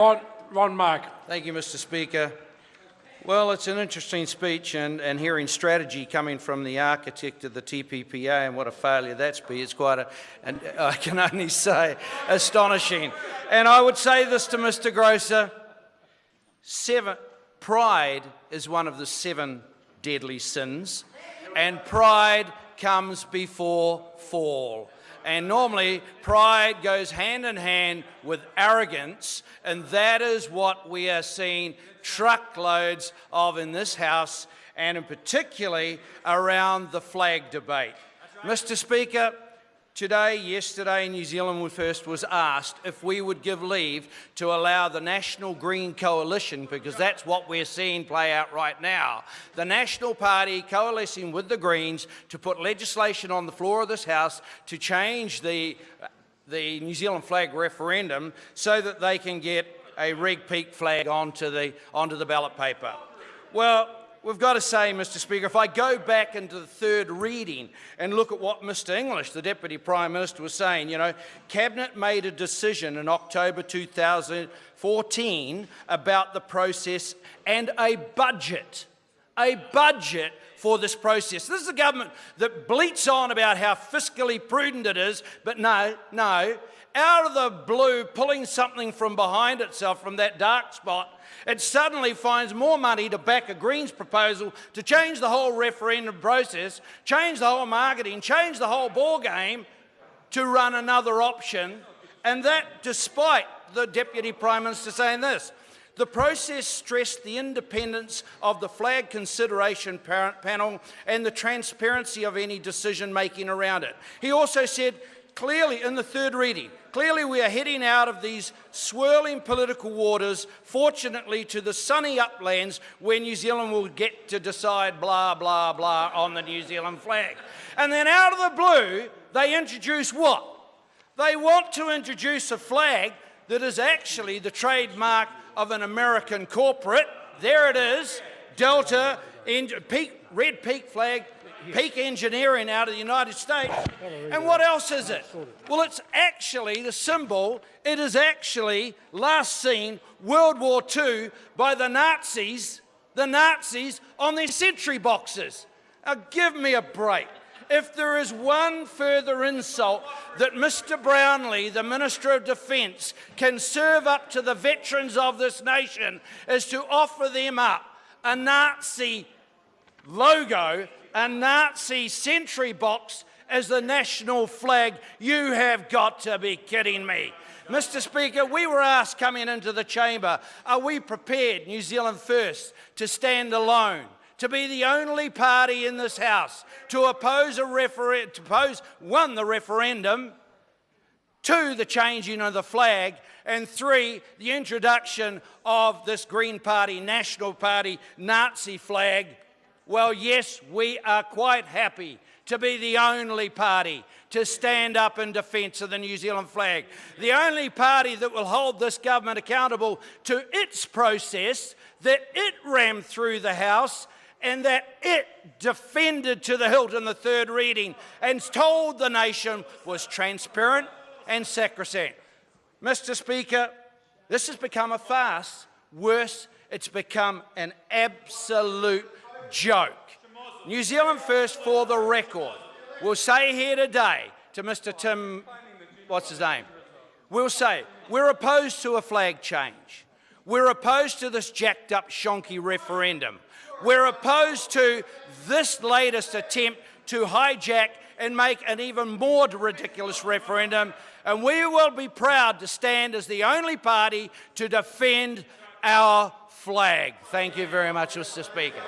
Ron Mark. Thank you, Mr. Speaker. Well, it's an interesting speech, and hearing strategy coming from the architect of the TPPA and what a failure that's been, it's quite and I can only say astonishing. And I would say this to Mr. Grosser, pride is one of the 7 deadly sins, and pride comes before fall. And normally, pride goes hand in hand with arrogance, and that is what we are seeing truckloads of in this House, and in particularly around the flag debate. Mr. Speaker, yesterday, New Zealand First was asked if we would give leave to allow the National Green Coalition, because that's what we're seeing play out right now, the National Party coalescing with the Greens to put legislation on the floor of this House to change the New Zealand flag referendum so that they can get a red peak flag onto the ballot paper. Well, we've got to say, Mr. Speaker, if I go back into the third reading and look at what Mr. English, the Deputy Prime Minister, was saying, Cabinet made a decision in October 2014 about the process and a budget for this process. This is a government that bleats on about how fiscally prudent it is, but no, out of the blue, pulling something from behind itself, from that dark spot, it suddenly finds more money to back a Greens proposal to change the whole referendum process, change the whole marketing, change the whole ball game to run another option, and that despite the Deputy Prime Minister saying this. The process stressed the independence of the flag consideration panel and the transparency of any decision-making around it. He also said, clearly in the third reading, clearly we are heading out of these swirling political waters, fortunately to the sunny uplands where New Zealand will get to decide blah, blah, blah on the New Zealand flag. And then out of the blue, they introduce what? They want to introduce a flag that is actually the trademark of an American corporate. There it is, Delta, red peak flag, peak engineering out of the United States. And what else is it? Well, it's actually the symbol. It is actually last seen World War II by the Nazis on their sentry boxes. Now, give me a break. If there is one further insult that Mr. Brownlee, the Minister of Defence, can serve up to the veterans of this nation, is to offer them up a Nazi logo, a Nazi sentry box as the national flag. You have got to be kidding me. Mr. Speaker, we were asked coming into the chamber, are we prepared, New Zealand First, to stand alone, to be the only party in this House to oppose the referendum, 2, the changing of the flag, and 3, the introduction of this Green Party, National Party, Nazi flag? Well, yes, we are quite happy to be the only party to stand up in defence of the New Zealand flag. The only party that will hold this government accountable to its process that it rammed through the House and that it defended to the hilt in the third reading and told the nation was transparent and sacrosanct. Mr. Speaker, this has become a farce. Worse, it's become an absolute joke. New Zealand First, for the record, will say here today to Mr. Tim, what's his name? We'll say, we're opposed to a flag change. We're opposed to this jacked up shonky referendum. We're opposed to this latest attempt to hijack and make an even more ridiculous referendum, and we will be proud to stand as the only party to defend our flag. Thank you very much, Mr. Speaker.